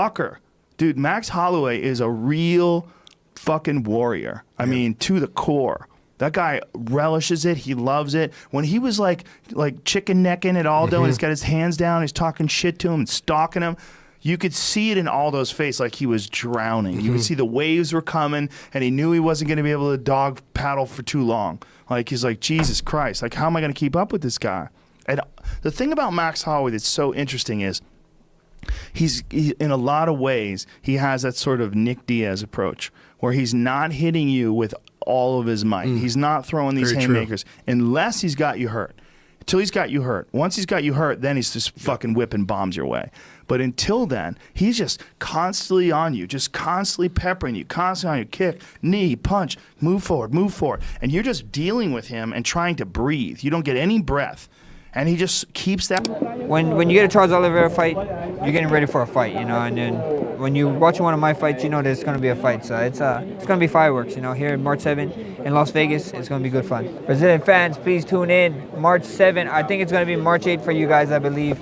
fucker. Dude, Max Holloway is a real fucking warrior. I mean, to the core. That guy relishes it. He loves it. When he was like chicken necking at Aldo and he's got his hands down, he's talking shit to him and stalking him, you could see it in Aldo's face like he was drowning. You could see the waves were coming and he knew he wasn't going to be able to dog paddle for too long. Like, he's like, Jesus Christ, like, how am I going to keep up with this guy? And the thing about Max Holloway that's so interesting is he, in a lot of ways, he has that sort of Nick Diaz approach where he's not hitting you with all of his might. He's not throwing these haymakers unless he's got you hurt. Until he's got you hurt. Once he's got you hurt, then he's just fucking whipping bombs your way. But until then, he's just constantly on you, just constantly peppering you, constantly on you. Kick, knee, punch, move forward, move forward. And you're just dealing with him and trying to breathe. You don't get any breath. And he just keeps that. When you get a Charles Oliveira fight, you're getting ready for a fight, you know. And then when you watch one of my fights, you know there's going to be a fight. So it's going to be fireworks, you know. Here March 7 in Las Vegas, it's going to be good fun. Brazilian fans, please tune in. March 7. I think it's going to be March 8 for you guys, I believe.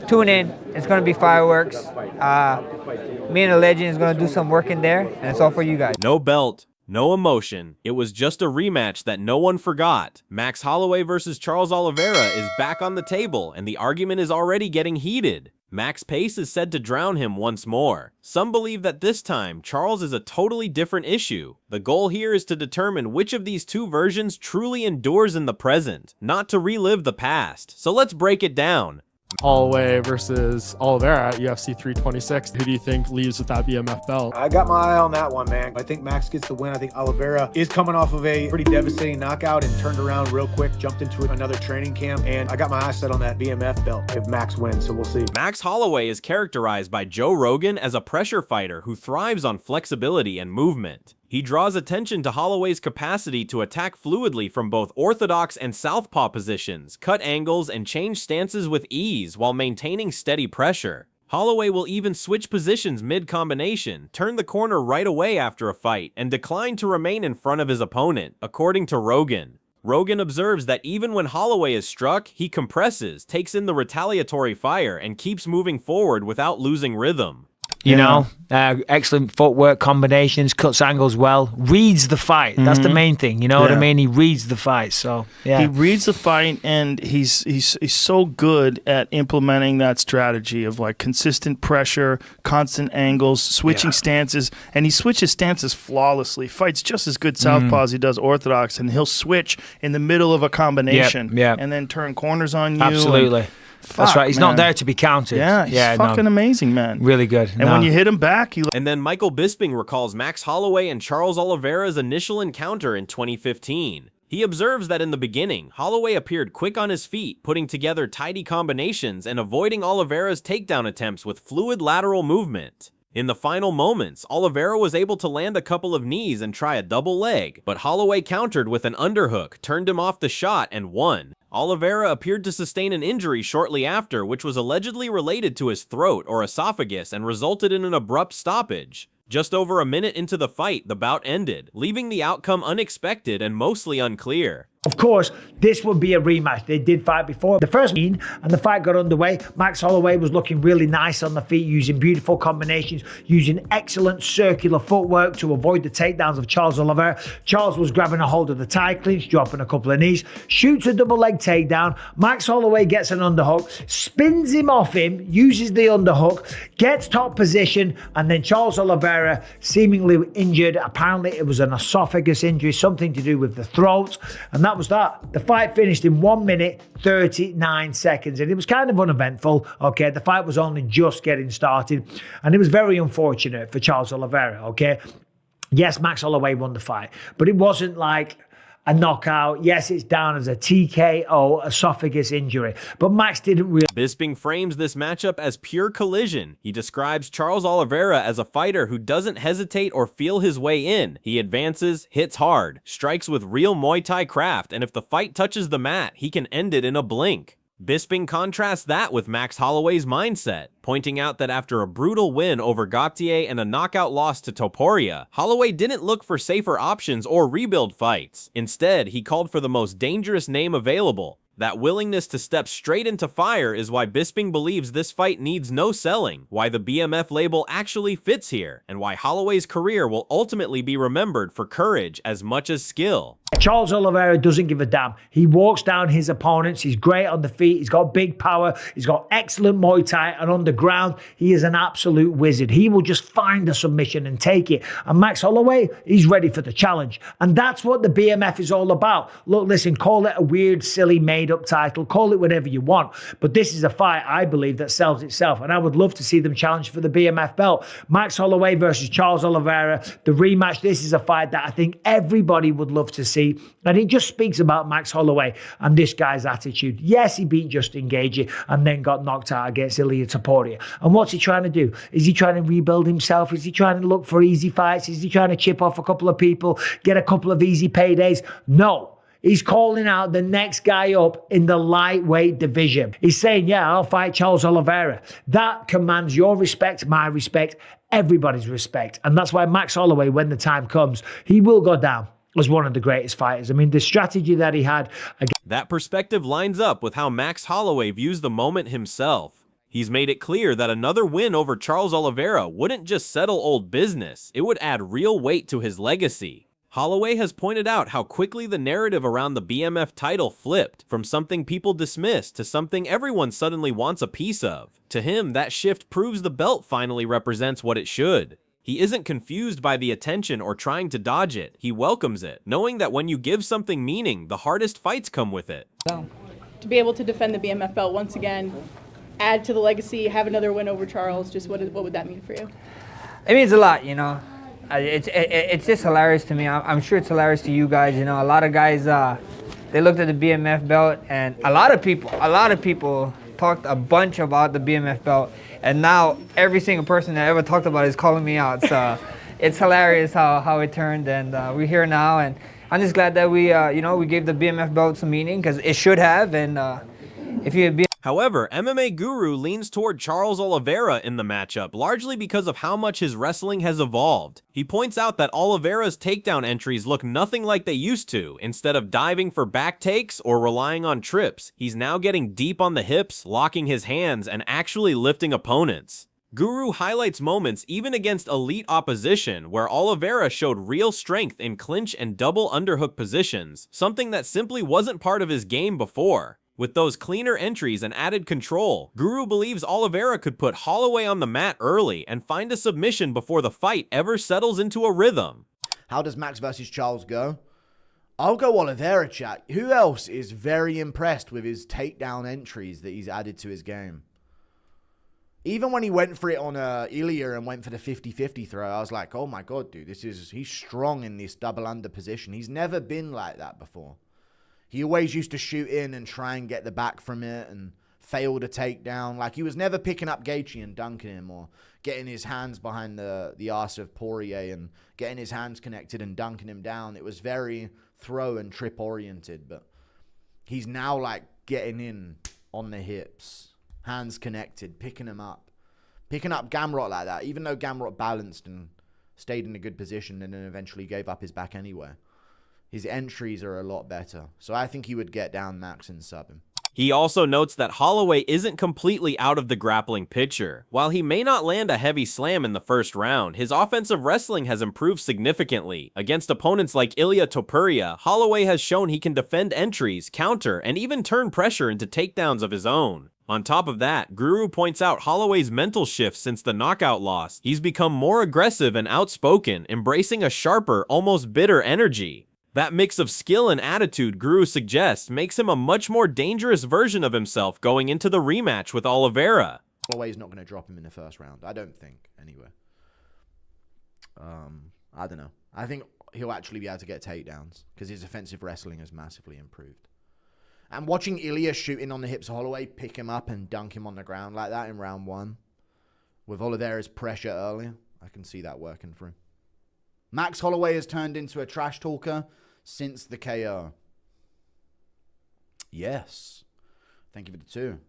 Tune in. It's going to be fireworks. Me and the legend is going to do some work in there, and it's all for you guys. No belt. No emotion. It was just a rematch that no one forgot. Max Holloway versus Charles Oliveira is back on the table, and the argument is already getting heated. Max pace is said to drown him once more. Some believe that this time, Charles is a totally different issue. The goal here is to determine which of these two versions truly endures in the present, not to relive the past. So let's break it down. Holloway versus Oliveira at UFC 326. Who do you think leaves with that BMF belt? I got my eye on that one, man. I think Max gets the win. I think Oliveira is coming off of a pretty devastating knockout and turned around real quick, jumped into another training camp, and I got my eyes set on that BMF belt if Max wins, so we'll see. Max Holloway is characterized by Joe Rogan as a pressure fighter who thrives on flexibility and movement. He draws attention to Holloway's capacity to attack fluidly from both orthodox and southpaw positions, cut angles, and change stances with ease while maintaining steady pressure. Holloway will even switch positions mid-combination, turn the corner right away after a fight, and decline to remain in front of his opponent, according to Rogan. Rogan observes that even when Holloway is struck, he compresses, takes in the retaliatory fire, and keeps moving forward without losing rhythm. You know, excellent footwork, combinations, cuts angles well, reads the fight. That's the main thing. You know what I mean? He reads the fight. So yeah, he reads the fight, and he's so good at implementing that strategy of like consistent pressure, constant angles, switching stances, and he switches stances flawlessly. Fights just as good southpaw as he does orthodox, and he'll switch in the middle of a combination, and then turn corners on you. Absolutely. That's right. He's not there to be counted. Yeah, he's fucking amazing, man. Really good. And when you hit him back, And then Michael Bisping recalls Max Holloway and Charles Oliveira's initial encounter in 2015. He observes that in the beginning, Holloway appeared quick on his feet, putting together tidy combinations and avoiding Oliveira's takedown attempts with fluid lateral movement. In the final moments, Oliveira was able to land a couple of knees and try a double leg, but Holloway countered with an underhook, turned him off the shot, and won. Oliveira appeared to sustain an injury shortly after, which was allegedly related to his throat or esophagus and resulted in an abrupt stoppage. Just over a minute into the fight, the bout ended, leaving the outcome unexpected and mostly unclear. Of course, this would be a rematch. They did fight before the first meeting, and the fight got underway. Max Holloway was looking really nice on the feet, using beautiful combinations, using excellent circular footwork to avoid the takedowns of Charles Oliveira. Charles was grabbing a hold of the tie clinch, dropping a couple of knees, shoots a double leg takedown. Max Holloway gets an underhook, spins him off him, uses the underhook, gets top position, and then Charles Oliveira, seemingly injured. Apparently, it was an esophagus injury, something to do with the throat, and that was that. The fight finished in 1 minute, 39 seconds, and it was kind of uneventful. Okay, the fight was only just getting started, and it was very unfortunate for Charles Oliveira. Okay, yes, Max Holloway won the fight, but it wasn't like a knockout. Yes, it's down as a TKO esophagus injury, but Max didn't really. Bisping frames this matchup as pure collision. He describes Charles Oliveira as a fighter who doesn't hesitate or feel his way in. He advances, hits hard, strikes with real Muay Thai craft, and if the fight touches the mat, he can end it in a blink. Bisping contrasts that with Max Holloway's mindset, pointing out that after a brutal win over Gauthier and a knockout loss to Topuria, Holloway didn't look for safer options or rebuild fights. Instead, he called for the most dangerous name available. That willingness to step straight into fire is why Bisping believes this fight needs no selling, why the BMF label actually fits here, and why Holloway's career will ultimately be remembered for courage as much as skill. Charles Oliveira doesn't give a damn. He walks down his opponents. He's great on the feet. He's got big power. He's got excellent Muay Thai. And on the ground, he is an absolute wizard. He will just find a submission and take it. And Max Holloway, he's ready for the challenge. And that's what the BMF is all about. Look, listen, call it a weird, silly, made-up title. Call it whatever you want. But this is a fight, I believe, that sells itself. And I would love to see them challenge for the BMF belt. Max Holloway versus Charles Oliveira, the rematch. This is a fight that I think everybody would love to see. And it just speaks about Max Holloway and this guy's attitude. Yes, he beat Justin Gaethje and then got knocked out against Ilia Topuria. And what's he trying to do? Is he trying to rebuild himself? Is he trying to look for easy fights? Is he trying to chip off a couple of people, get a couple of easy paydays? No. He's calling out the next guy up in the lightweight division. He's saying, yeah, I'll fight Charles Oliveira. That commands your respect, my respect, everybody's respect. And that's why Max Holloway, when the time comes, he will go down as one of the greatest fighters. I mean, the strategy that he had. That perspective lines up with how Max Holloway views the moment himself. He's made it clear that another win over Charles Oliveira wouldn't just settle old business, it would add real weight to his legacy. Holloway has pointed out how quickly the narrative around the BMF title flipped from something people dismissed to something everyone suddenly wants a piece of. To him, that shift proves the belt finally represents what it should. He isn't confused by the attention or trying to dodge it. He welcomes it, knowing that when you give something meaning, the hardest fights come with it. To be able to defend the BMF belt once again, add to the legacy, have another win over Charles, just what would that mean for you? It means a lot, you know. It's just hilarious to me. I'm sure it's hilarious to you guys. You know, a lot of guys, they looked at the BMF belt, and a lot of people talked a bunch about the BMF belt, and now every single person that ever talked about it is calling me out. So it's hilarious how it turned, and we're here now, and I'm just glad that we gave the BMF belt some meaning, because it should have. And if you had However, MMA Guru leans toward Charles Oliveira in the matchup, largely because of how much his wrestling has evolved. He points out that Oliveira's takedown entries look nothing like they used to. Instead of diving for back takes or relying on trips, he's now getting deep on the hips, locking his hands, and actually lifting opponents. Guru highlights moments even against elite opposition where Oliveira showed real strength in clinch and double underhook positions, something that simply wasn't part of his game before. With those cleaner entries and added control, Guru believes Oliveira could put Holloway on the mat early and find a submission before the fight ever settles into a rhythm. How does Max versus Charles go? I'll go Oliveira, chat. Who else is very impressed with his takedown entries that he's added to his game? Even when he went for it on Ilia and went for the 50-50 throw, I was like, oh my God, dude, he's strong in this double under position. He's never been like that before. He always used to shoot in and try and get the back from it and fail to take down. Like, he was never picking up Gaethje and dunking him or getting his hands behind the arse of Poirier and getting his hands connected and dunking him down. It was very throw and trip oriented, but he's now like getting in on the hips, hands connected, picking him up. Picking up Gamrot like that, even though Gamrot balanced and stayed in a good position and then eventually gave up his back anyway. His entries are a lot better. So I think he would get down Max and sub him. He also notes that Holloway isn't completely out of the grappling picture. While he may not land a heavy slam in the first round, his offensive wrestling has improved significantly. Against opponents like Ilia Topuria, Holloway has shown he can defend entries, counter, and even turn pressure into takedowns of his own. On top of that, Guru points out Holloway's mental shift since the knockout loss. He's become more aggressive and outspoken, embracing a sharper, almost bitter energy. That mix of skill and attitude Guru suggests makes him a much more dangerous version of himself going into the rematch with Oliveira. Holloway's not going to drop him in the first round. I don't think, anyway. I don't know. I think he'll actually be able to get takedowns because his offensive wrestling has massively improved. And watching Ilia shooting on the hips of Holloway, pick him up and dunk him on the ground like that in round one, with Oliveira's pressure earlier, I can see that working for him. Max Holloway has turned into a trash talker since the KO. Yes. Thank you for the 2.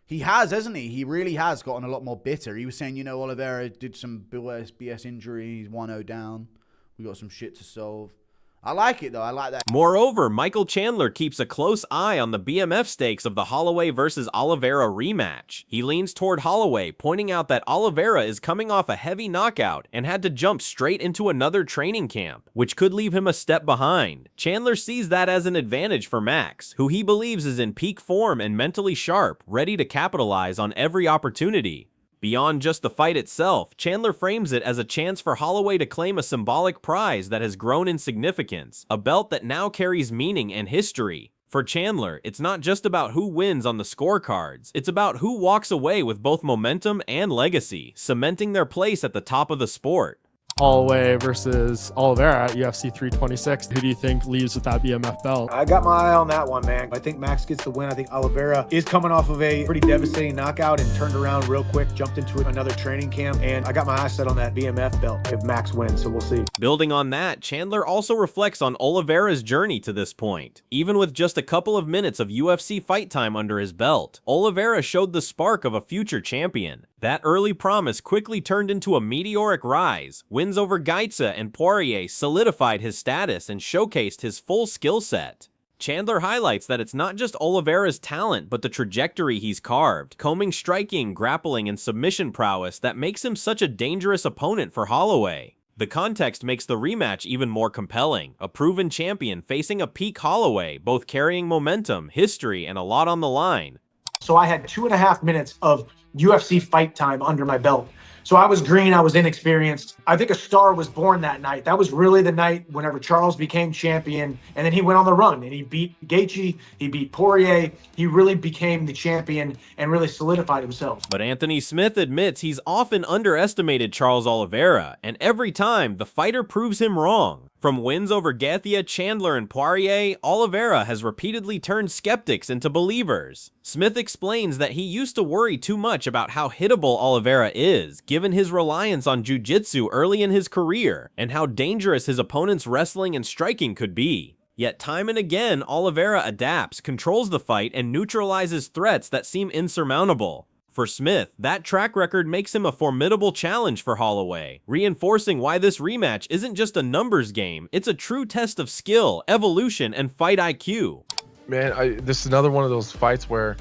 He has, hasn't he? He really has gotten a lot more bitter. He was saying, you know, Oliveira did some BS injury. He's 1-0 down. We got some shit to solve. I like it though. I like that. Moreover, Michael Chandler keeps a close eye on the BMF stakes of the Holloway versus Oliveira rematch. He leans toward Holloway, pointing out that Oliveira is coming off a heavy knockout and had to jump straight into another training camp, which could leave him a step behind. Chandler sees that as an advantage for Max, who he believes is in peak form and mentally sharp, ready to capitalize on every opportunity. Beyond just the fight itself, Chandler frames it as a chance for Holloway to claim a symbolic prize that has grown in significance, a belt that now carries meaning and history. For Chandler, it's not just about who wins on the scorecards, it's about who walks away with both momentum and legacy, cementing their place at the top of the sport. Holloway versus Oliveira at UFC 326. Who do you think leaves with that BMF belt? I got my eye on that one, man. I think Max gets the win. I think Oliveira is coming off of a pretty devastating knockout and turned around real quick, jumped into another training camp, and I got my eyes set on that BMF belt if Max wins, so we'll see. Building on that, Chandler also reflects on Oliveira's journey to this point. Even with just a couple of minutes of UFC fight time under his belt, Oliveira showed the spark of a future champion. That early promise quickly turned into a meteoric rise. Wins over Gaitza and Poirier solidified his status and showcased his full skill set. Chandler highlights that it's not just Oliveira's talent, but the trajectory he's carved, combing striking, grappling, and submission prowess that makes him such a dangerous opponent for Holloway. The context makes the rematch even more compelling, a proven champion facing a peak Holloway, both carrying momentum, history, and a lot on the line. So I had 2.5 minutes of UFC fight time under my belt. So I was green, I was inexperienced. I think a star was born that night. That was really the night whenever Charles became champion, and then he went on the run and he beat Gaethje, he beat Poirier. He really became the champion and really solidified himself. But Anthony Smith admits he's often underestimated Charles Oliveira, and every time the fighter proves him wrong. From wins over Gaethje, Chandler, and Poirier, Oliveira has repeatedly turned skeptics into believers. Smith explains that he used to worry too much about how hittable Oliveira is, given his reliance on jiu-jitsu early in his career, and how dangerous his opponent's wrestling and striking could be. Yet time and again, Oliveira adapts, controls the fight, and neutralizes threats that seem insurmountable. For Smith, that track record makes him a formidable challenge for Holloway, reinforcing why this rematch isn't just a numbers game, it's a true test of skill, evolution, and fight IQ. Man, this is another one of those fights where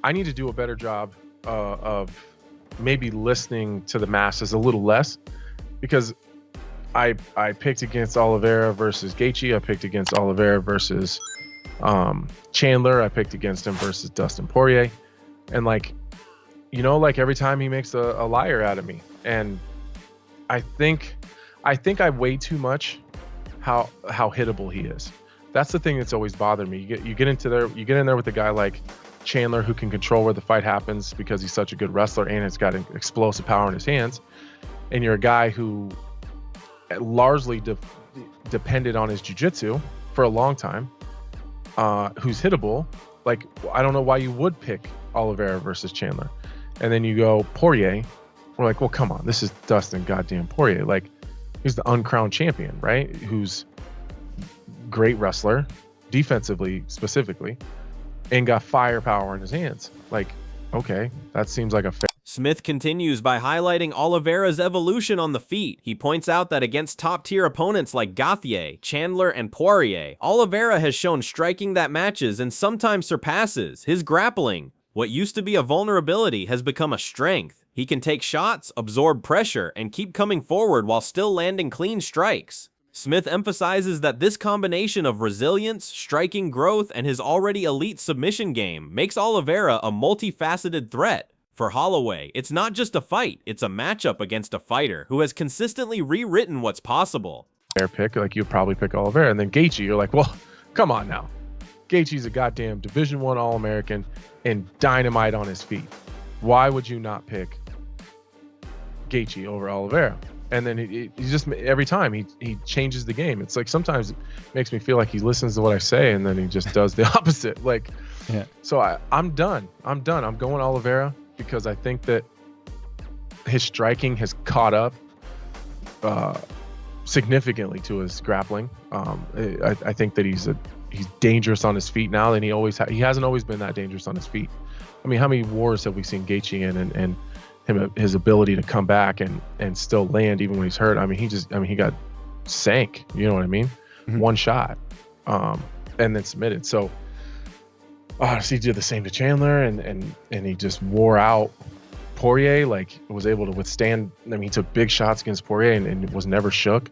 I need to do a better job of maybe listening to the masses a little less, because I picked against Oliveira versus Gaethje, I picked against Oliveira versus Chandler, I picked against him versus Dustin Poirier, and like, you know, like every time he makes a liar out of me. And I think I weigh too much how hittable he is. That's the thing that's always bothered me. You get in there with a guy like Chandler who can control where the fight happens because he's such a good wrestler and it's got explosive power in his hands. And you're a guy who largely depended on his jiu-jitsu for a long time, who's hittable. Like, I don't know why you would pick Oliveira versus Chandler. And then you go Poirier. We're like, well, come on, this is Dustin goddamn Poirier. Like, he's the uncrowned champion, right? Who's great wrestler, defensively specifically, and got firepower in his hands. Like, okay, that seems like a fair. Smith continues by highlighting Oliveira's evolution on the feet. He points out that against top-tier opponents like Gaethje, Chandler, and Poirier, Oliveira has shown striking that matches and sometimes surpasses. His grappling, what used to be a vulnerability, has become a strength. He can take shots, absorb pressure, and keep coming forward while still landing clean strikes. Smith emphasizes that this combination of resilience, striking growth, and his already elite submission game makes Oliveira a multifaceted threat. For Holloway, it's not just a fight, it's a matchup against a fighter who has consistently rewritten what's possible. Fair pick, like you'd probably pick Oliveira, and then Gaethje, you're like, well, come on now. Gaethje's a goddamn Division I All-American and dynamite on his feet. Why would you not pick Gaethje over Oliveira? And then he just, every time he changes the game. It's like sometimes it makes me feel like he listens to what I say and then he just does the opposite. Like, yeah. So I'm done. I'm going Oliveira because I think that his striking has caught up significantly to his grappling. I think that he's dangerous on his feet now than he hasn't always been that dangerous on his feet. I mean, how many wars have we seen Gaethje in and his ability to come back and still land even when he's hurt? I mean, he got sank, you know what I mean? one shot, and then submitted. So he did the same to Chandler, and he just wore out Poirier. Like, was able to withstand. I mean, he took big shots against Poirier and was never shook.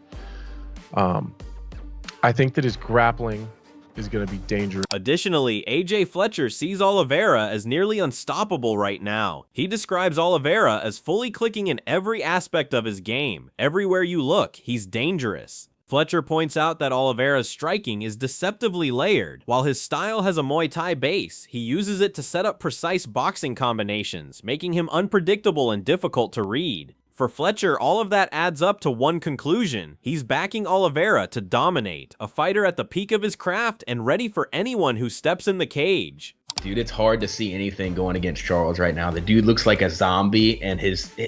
I think that his grappling is going to be dangerous. Additionally, AJ Fletcher sees Oliveira as nearly unstoppable right now. He describes Oliveira as fully clicking in every aspect of his game. Everywhere you look, he's dangerous. Fletcher points out that Oliveira's striking is deceptively layered. While his style has a Muay Thai base, he uses it to set up precise boxing combinations, making him unpredictable and difficult to read. For Fletcher, all of that adds up to one conclusion. He's backing Oliveira to dominate, a fighter at the peak of his craft and ready for anyone who steps in the cage. Dude, it's hard to see anything going against Charles right now. The dude looks like a zombie, and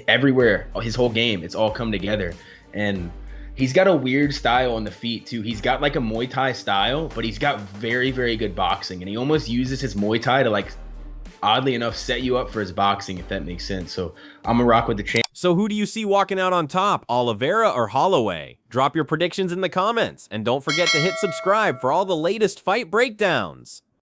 everywhere, his whole game, it's all come together. And he's got a weird style on the feet too. He's got like a Muay Thai style, but he's got very, very good boxing. And he almost uses his Muay Thai to, like, oddly enough, set you up for his boxing, if that makes sense. So I'm gonna rock with the champ. So who do you see walking out on top, Oliveira or Holloway? Drop your predictions in the comments, and don't forget to hit subscribe for all the latest fight breakdowns.